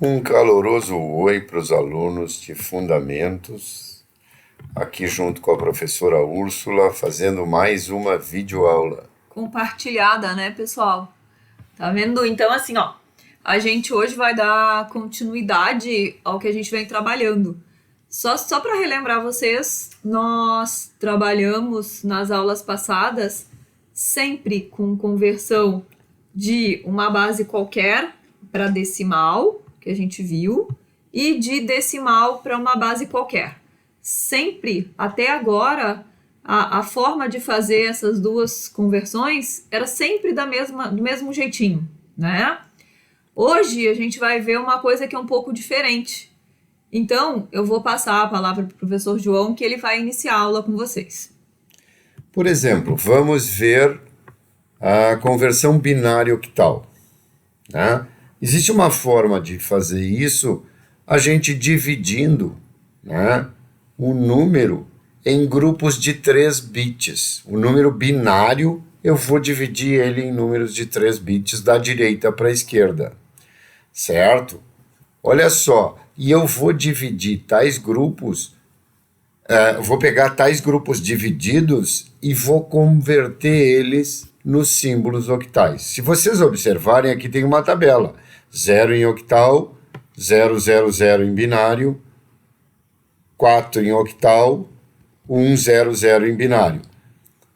Um caloroso oi para os alunos de Fundamentos, aqui junto com a professora Úrsula, fazendo mais uma videoaula. Compartilhada, né, pessoal? Tá vendo? Então, assim, ó, a gente hoje vai dar continuidade ao que a gente vem trabalhando. Só para relembrar vocês, nós trabalhamos nas aulas passadas sempre com conversão de uma base qualquer para decimal, que a gente viu, e de decimal para uma base qualquer. Sempre, até agora, a forma de fazer essas duas conversões era sempre do mesmo jeitinho, né? Hoje a gente vai ver uma coisa que é um pouco diferente. Então, eu vou passar a palavra para o professor João, que ele vai iniciar a aula com vocês. Por exemplo, vamos ver a conversão binário-octal, né? Existe uma forma de fazer isso, a gente dividindo, né, o número em grupos de 3 bits. O número binário, eu vou dividir ele em números de 3 bits da direita para a esquerda, certo? Olha só, e eu vou dividir tais grupos, vou pegar tais grupos divididos e vou converter eles nos símbolos octais. Se vocês observarem, aqui tem uma tabela. 0 em octal, 0, 0, 0 em binário, 4 em octal, 1, 0, 0 em binário.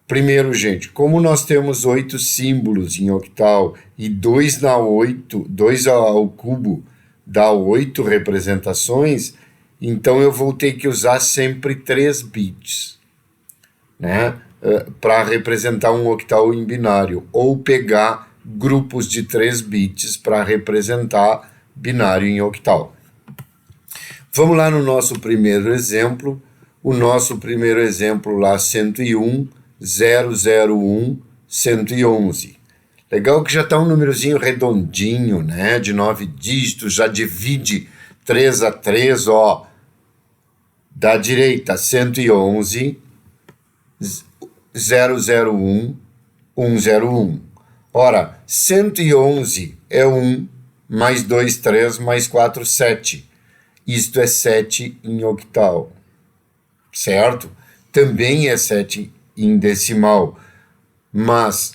Primeiro, gente, como nós temos 8 símbolos em octal e 2 ao cubo dá 8 representações, então eu vou ter que usar sempre 3 bits, né, para representar um octal em binário, ou pegar grupos de 3 bits para representar binário em octal. Vamos lá no nosso primeiro exemplo. O nosso primeiro exemplo lá, 101, 001, 111. Legal que já está um númerozinho redondinho, né, de 9 dígitos, já divide 3 a 3, ó. Da direita, 111, 001, 101. Ora, 111 é 1, mais 2, 3, mais 4, 7. Isto é 7 em octal, certo? Também é 7 em decimal, mas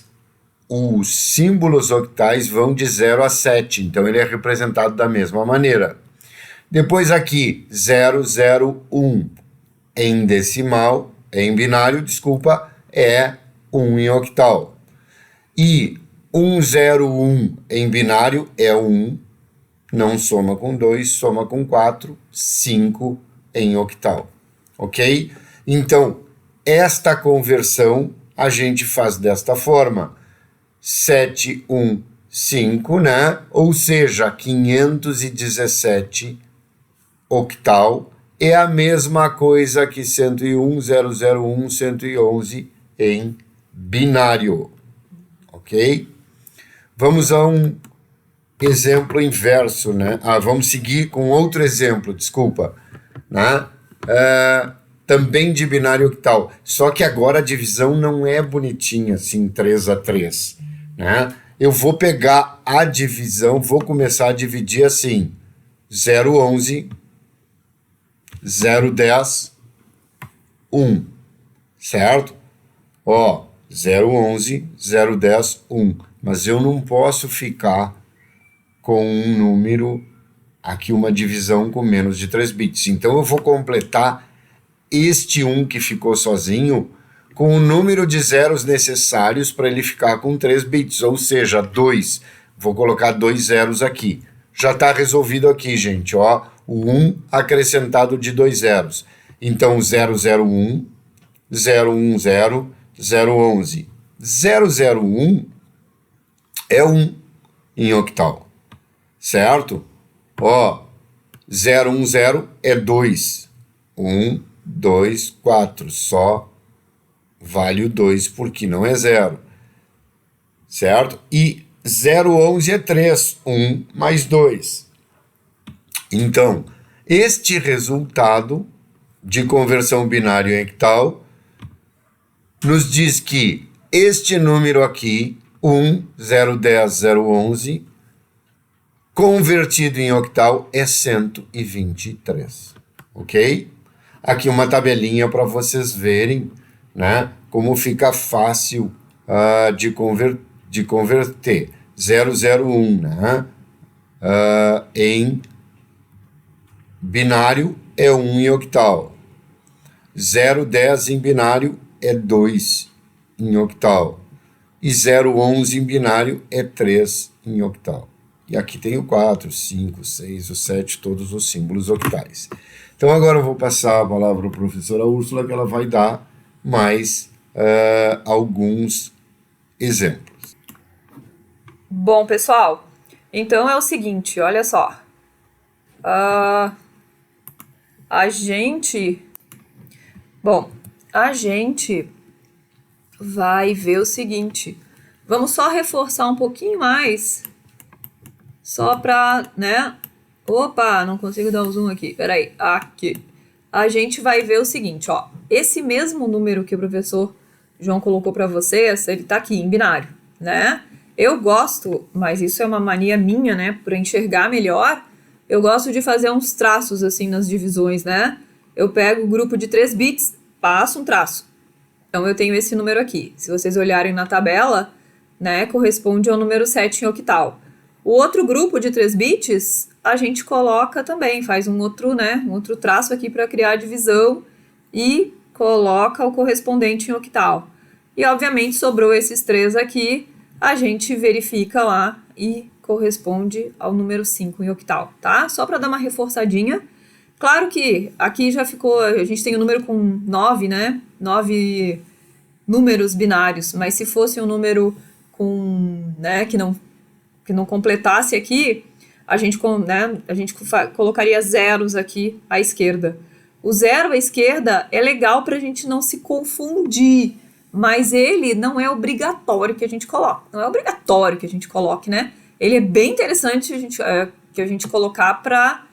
os símbolos octais vão de 0 a 7, então ele é representado da mesma maneira. Depois aqui, 001 em decimal, em binário, desculpa, é 1 em octal. E 101 em binário é 1, não soma com 2, soma com 4, 5 em octal, ok? Então, esta conversão a gente faz desta forma, 715, né? Ou seja, 517 octal é a mesma coisa que 101, 001, 111 em binário, ok? Vamos a um exemplo inverso, né? Vamos seguir com outro exemplo, desculpa, né? Também de binário octal, só que agora a divisão não é bonitinha, assim, 3 a 3, né? Eu vou pegar a divisão, vou começar a dividir assim, 011, 010, 1, certo? Ó, 011, 010, 1. Mas eu não posso ficar com um número, aqui uma divisão com menos de 3 bits. Então eu vou completar este 1 que ficou sozinho com o número de zeros necessários para ele ficar com 3 bits, ou seja, 2. Vou colocar 2 zeros aqui. Já está resolvido aqui, gente, ó, o 1 acrescentado de 2 zeros. Então 001, 010, 011. 001 é 1 em octal, certo? Ó, 010 é 2. 1, 2, 4. Só vale o 2 porque não é 0, certo? E 011 é 3. 1 mais 2. Então, este resultado de conversão binário em octal nos diz que este número aqui, 1, 010, 011, convertido em octal é 123, ok? Aqui uma tabelinha para vocês verem, né, como fica fácil de converter 001, né, em binário é 1 em octal, 010 em binário é 2 em octal, e 011 em binário é 3 em octal. E aqui tem o 4, 5, 6, o 7, todos os símbolos octais. Então agora eu vou passar a palavra para a professora Úrsula, que ela vai dar mais alguns exemplos. Bom, pessoal, então é o seguinte, olha só. A gente vai ver o seguinte. Vamos só reforçar um pouquinho mais, só para, né? Opa, não consigo dar o zoom aqui. Peraí, aqui. A gente vai ver o seguinte, ó. Esse mesmo número que o professor João colocou para vocês, ele tá aqui em binário, né? Eu gosto, mas isso é uma mania minha, né? Para enxergar melhor, eu gosto de fazer uns traços assim nas divisões, né? Eu pego o grupo de 3 bits, passo um traço. Então eu tenho esse número aqui. Se vocês olharem na tabela, né, corresponde ao número 7 em octal. O outro grupo de 3 bits, a gente coloca também, faz um outro traço aqui para criar a divisão e coloca o correspondente em octal. E, obviamente, sobrou esses 3 aqui, a gente verifica lá e corresponde ao número 5 em octal, tá? Só para dar uma reforçadinha. Claro que aqui já ficou, a gente tem um número com 9, né? 9 números binários, mas se fosse um número com, né, que não completasse aqui, a gente colocaria zeros aqui à esquerda. O zero à esquerda é legal para a gente não se confundir, mas ele não é obrigatório que a gente coloque. Não é obrigatório que a gente coloque, né? Ele é bem interessante que a gente colocar para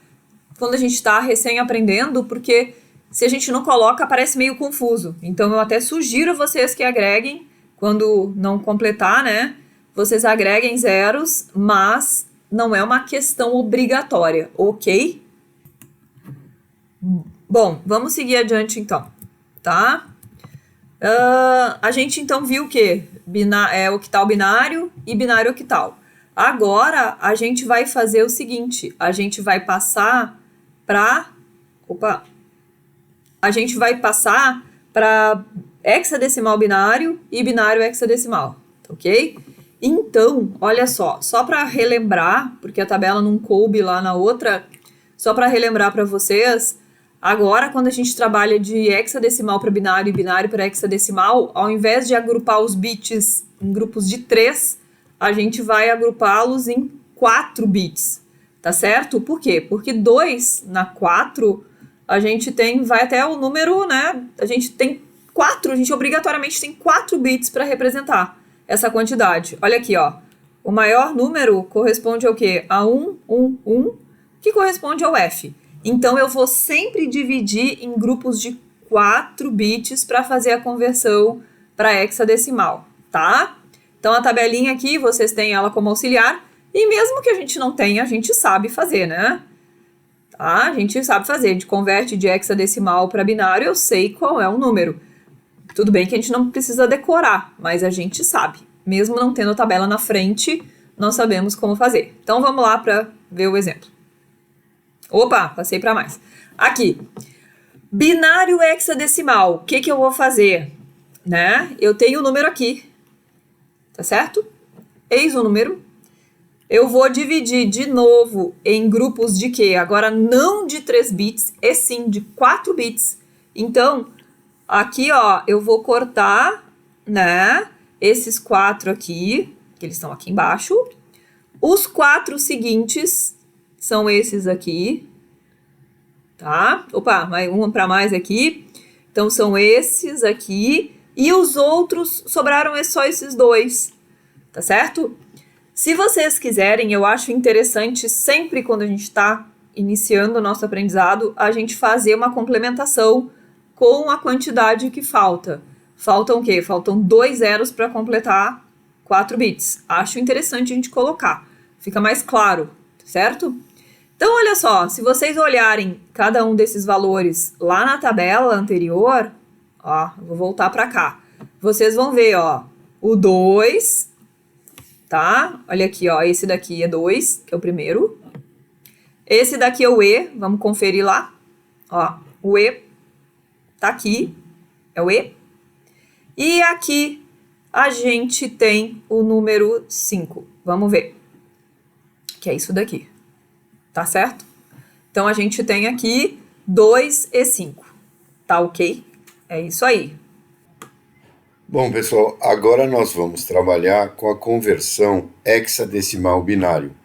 quando a gente está recém-aprendendo, porque se a gente não coloca, parece meio confuso. Então, eu até sugiro vocês que agreguem, quando não completar, né? Vocês agreguem zeros, mas não é uma questão obrigatória, ok? Bom, vamos seguir adiante então, tá? A gente então viu o quê? Octal binário e binário octal. Agora, a gente vai fazer o seguinte, a gente vai passar para hexadecimal binário e binário hexadecimal, ok? Então, olha só para relembrar, porque a tabela não coube lá na outra, só para relembrar para vocês, agora quando a gente trabalha de hexadecimal para binário e binário para hexadecimal, ao invés de agrupar os bits em grupos de 3, a gente vai agrupá-los em 4 bits. Tá certo? Por quê? Porque 2 na 4, a gente vai até o número, né? A gente obrigatoriamente tem 4 bits para representar essa quantidade. Olha aqui, ó. O maior número corresponde ao quê? A 1, 1, 1, que corresponde ao F. Então, eu vou sempre dividir em grupos de 4 bits para fazer a conversão para hexadecimal, tá? Então, a tabelinha aqui, vocês têm ela como auxiliar. E mesmo que a gente não tenha, a gente sabe fazer, né? Tá? A gente sabe fazer. A gente converte de hexadecimal para binário, eu sei qual é o número. Tudo bem que a gente não precisa decorar, mas a gente sabe. Mesmo não tendo a tabela na frente, nós sabemos como fazer. Então, vamos lá para ver o exemplo. Opa, passei para mais. Aqui, binário hexadecimal. O que eu vou fazer? Né? Eu tenho o número aqui, tá certo? Eis o número. Eu vou dividir de novo em grupos de quê? Agora não de 3 bits, e sim de 4 bits. Então, aqui, ó, eu vou cortar, né, esses 4 aqui, que eles estão aqui embaixo. Os 4 seguintes são esses aqui, tá? Opa, um para mais aqui. Então, são esses aqui. E os outros, sobraram só esses 2, tá certo? Se vocês quiserem, eu acho interessante sempre quando a gente está iniciando o nosso aprendizado, a gente fazer uma complementação com a quantidade que falta. Faltam o quê? Faltam 2 zeros para completar 4 bits. Acho interessante a gente colocar. Fica mais claro, certo? Então, olha só, se vocês olharem cada um desses valores lá na tabela anterior, ó, vou voltar para cá. Vocês vão ver, ó, o 2, tá? Olha aqui, ó, esse daqui é 2, que é o primeiro. Esse daqui é o E, vamos conferir lá. Ó, o E tá aqui, é o E. E aqui a gente tem o número 5. Vamos ver. Que é isso daqui. Tá certo? Então, a gente tem aqui 2 e 5. Tá ok? É isso aí. Bom, pessoal, agora nós vamos trabalhar com a conversão hexadecimal binário.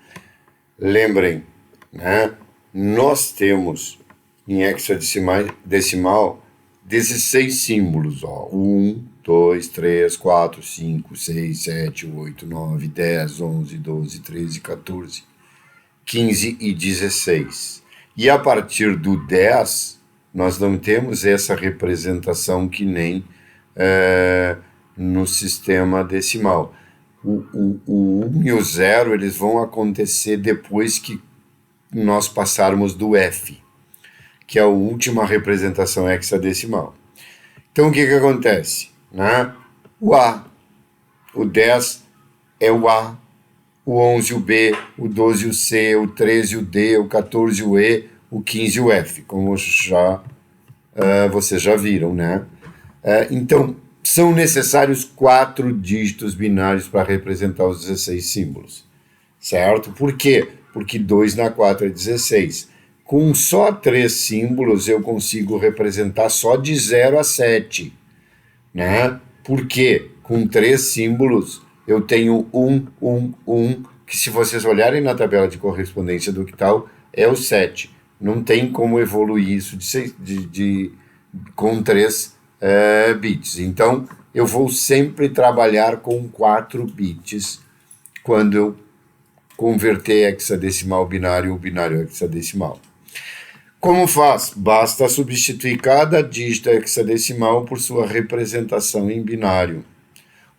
Lembrem, né? Nós temos em hexadecimal 16 símbolos, ó. 1, 2, 3, 4, 5, 6, 7, 8, 9, 10, 11, 12, 13, 14, 15 e 16. E a partir do 10, nós não temos essa representação que nem no sistema decimal. O 1 e o 0 eles vão acontecer depois que nós passarmos do F, que é a última representação hexadecimal. Então, o que acontece? Né? O A, o 10 é o A, o 11 o B, o 12 o C, o 13 o D, o 14 o E, o 15 o F, como vocês já viram, né? Então, são necessários 4 dígitos binários para representar os 16 símbolos, certo? Por quê? Porque 2 na 4 é 16. Com só 3 símbolos, eu consigo representar só de 0 a 7, né? Por quê? Com 3 símbolos, eu tenho 1, 1, 1, que se vocês olharem na tabela de correspondência do octal, é o 7. Não tem como evoluir isso com 3 bits. Então, eu vou sempre trabalhar com 4 bits quando eu converter hexadecimal binário ou binário hexadecimal. Como faz? Basta substituir cada dígito hexadecimal por sua representação em binário,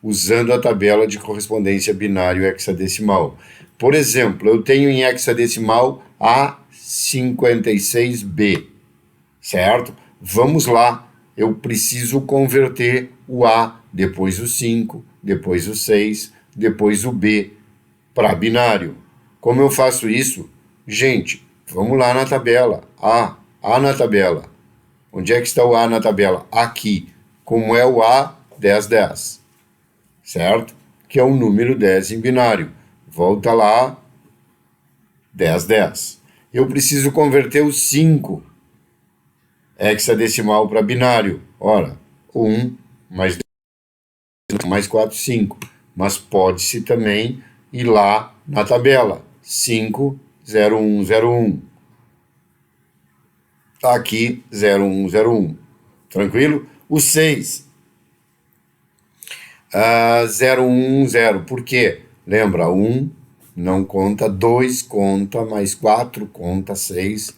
usando a tabela de correspondência binário hexadecimal. Por exemplo, eu tenho em hexadecimal A56B, certo? Vamos lá. Eu preciso converter o A, depois o 5, depois o 6, depois o B para binário. Como eu faço isso? Gente, vamos lá na tabela. A na tabela. Onde é que está o A na tabela? Aqui. Como é o A? 10, 10. Certo? Que é o número 10 em binário. Volta lá. 10, 10. Eu preciso converter o 5 hexadecimal para binário. Ora, 1 mais 2 mais 4, 5. Mas pode-se também ir lá na tabela. 5, 0, 1, 0, 1. Aqui, 0, 1, 0, 1. Tranquilo? O 6, 0, 1, 0. Por quê? Lembra, 1 não conta, 2 conta, mais 4 conta, 6...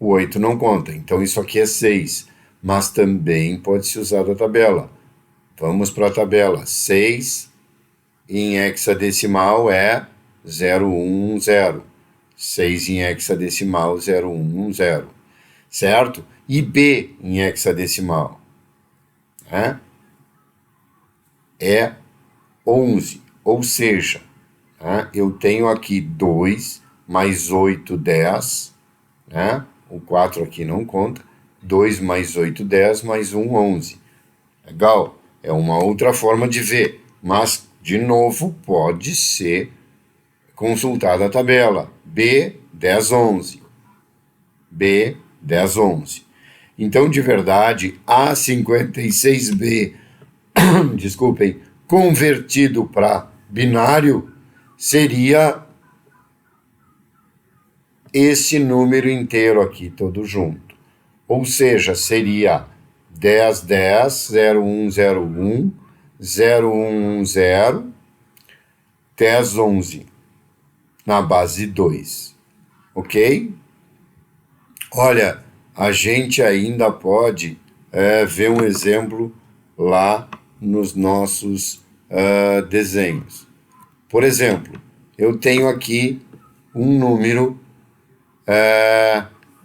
O 8 não conta, então isso aqui é 6, mas também pode ser usado a tabela. Vamos para a tabela. 6 em hexadecimal é 0110. 6 em hexadecimal, 0110. Certo? E B em hexadecimal é 11, ou seja, eu tenho aqui 2 mais 8, 10, né? O 4 aqui não conta. 2 mais 8, 10, mais 1, 11. Legal? É uma outra forma de ver. Mas, de novo, pode ser consultada a tabela. B, 10, 11. B, 10, 11. Então, de verdade, A56B, desculpem, convertido para binário, seria esse número inteiro aqui, todo junto. Ou seja, seria 10, 10, 01, 01, 01, 0, 10, 11, na base 2. Ok? Olha, a gente ainda pode ver um exemplo lá nos nossos desenhos. Por exemplo, eu tenho aqui um número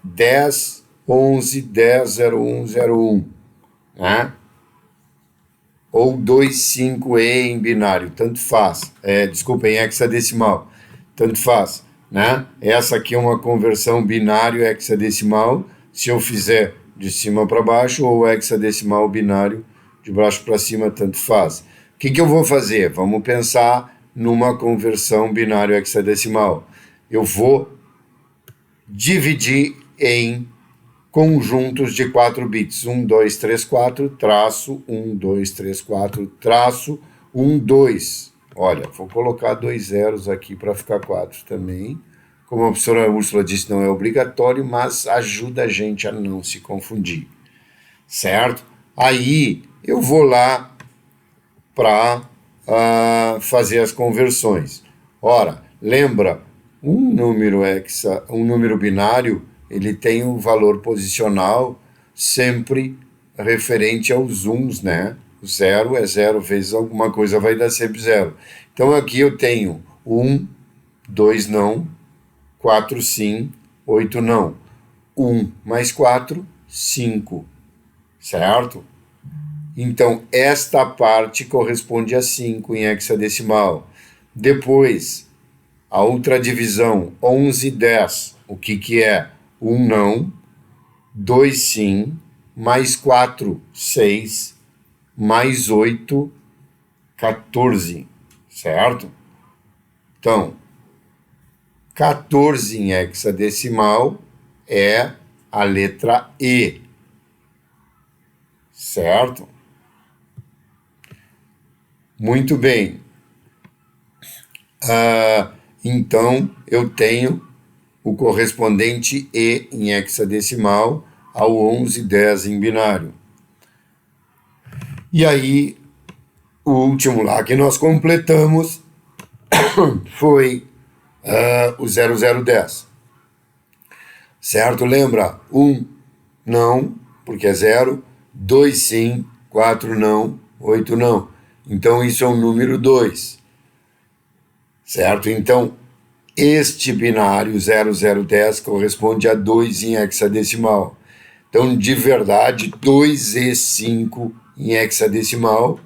10, 11, 10, 01, 01, né? Ou 2, 5 e em binário, tanto faz. Desculpa, em hexadecimal, tanto faz, né? Essa aqui é uma conversão binário hexadecimal, se eu fizer de cima para baixo, ou hexadecimal binário de baixo para cima, tanto faz. O que eu vou fazer? Vamos pensar numa conversão binário hexadecimal. Eu vou dividir em conjuntos de 4 bits. 1, 2, 3, 4, traço, 1, 2, 3, 4, traço, 1, 2. Olha, vou colocar 2 zeros aqui para ficar 4 também. Como a professora Úrsula disse, não é obrigatório, mas ajuda a gente a não se confundir. Certo? Aí eu vou lá para fazer as conversões. Ora, lembra, um número binário, ele tem um valor posicional sempre referente aos uns, né? O 0 é 0 vezes alguma coisa, vai dar sempre 0. Então aqui eu tenho 1, 2 não, 4 sim, 8 não. 1 mais 4, 5, certo? Então esta parte corresponde a 5 em hexadecimal. Depois, a outra divisão, 11, 10, o que é? 1 não, 2 sim, mais 4, 6, mais 8, 14, certo? Então, 14 em hexadecimal é a letra E, certo? Muito bem. Então, eu tenho o correspondente E em hexadecimal ao 11, 10 em binário. E aí, o último lá que nós completamos foi o 0010. Certo? Lembra? 1 não, porque é 0. 2 sim, 4 não, 8 não. Então, isso é o número 2. Certo? Então, este binário 0010 corresponde a 2 em hexadecimal. Então, de verdade, 2 e 5 em hexadecimal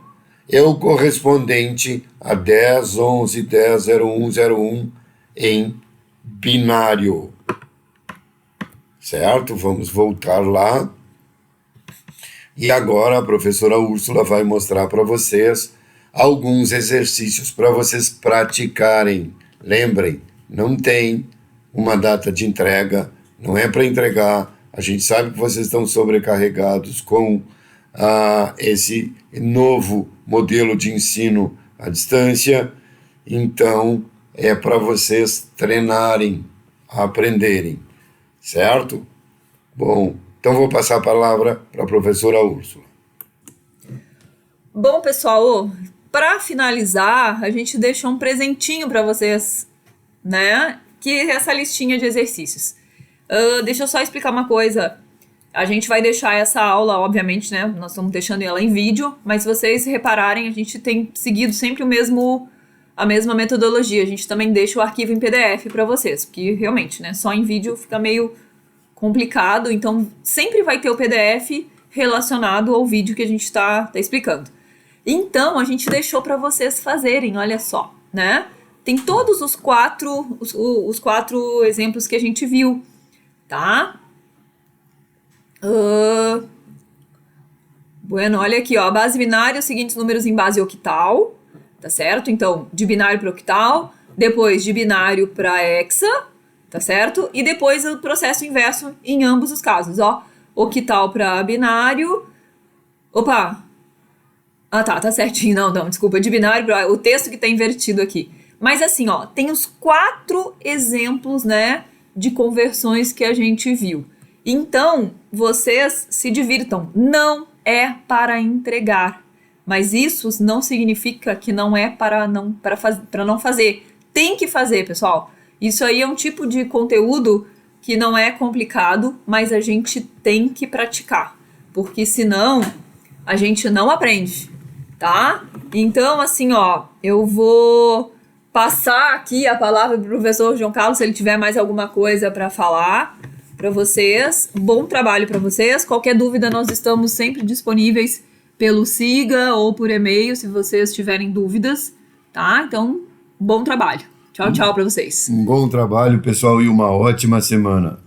é o correspondente a 10, 11, 10, 01, 01 em binário. Certo? Vamos voltar lá. E agora a professora Úrsula vai mostrar para vocês alguns exercícios para vocês praticarem. Lembrem, não tem uma data de entrega, não é para entregar. A gente sabe que vocês estão sobrecarregados com esse novo modelo de ensino à distância, então é para vocês treinarem, aprenderem, certo? Bom, então vou passar a palavra para a professora Úrsula. Bom, pessoal, para finalizar, a gente deixou um presentinho para vocês, né? Que é essa listinha de exercícios. Deixa eu só explicar uma coisa. A gente vai deixar essa aula, obviamente, né? Nós estamos deixando ela em vídeo, mas se vocês repararem, a gente tem seguido sempre a mesma metodologia. A gente também deixa o arquivo em PDF para vocês, porque realmente, né? Só em vídeo fica meio complicado, então sempre vai ter o PDF relacionado ao vídeo que a gente está explicando. Então, a gente deixou para vocês fazerem, olha só, né? Tem todos os quatro exemplos que a gente viu, tá? Bueno, olha aqui, ó, base binária, os seguintes números em base octal, tá certo? Então, de binário para octal, depois de binário para hexa, tá certo? E depois o processo inverso em ambos os casos, ó. Octal para binário. Opa! Tá certinho. Não, desculpa. De binário para o texto que tá invertido aqui. Mas assim, ó, tem os 4 exemplos, né, de conversões que a gente viu. Então, vocês se divirtam. Não é para entregar. Mas isso não significa que não é para não fazer. Tem que fazer, pessoal. Isso aí é um tipo de conteúdo que não é complicado, mas a gente tem que praticar, porque senão a gente não aprende, tá? Então, assim, ó, eu vou passar aqui a palavra pro professor João Carlos, se ele tiver mais alguma coisa para falar para vocês. Bom trabalho para vocês. Qualquer dúvida, nós estamos sempre disponíveis pelo Siga ou por e-mail, se vocês tiverem dúvidas, tá? Então, bom trabalho. Tchau, tchau para vocês. Um bom trabalho, pessoal, e uma ótima semana.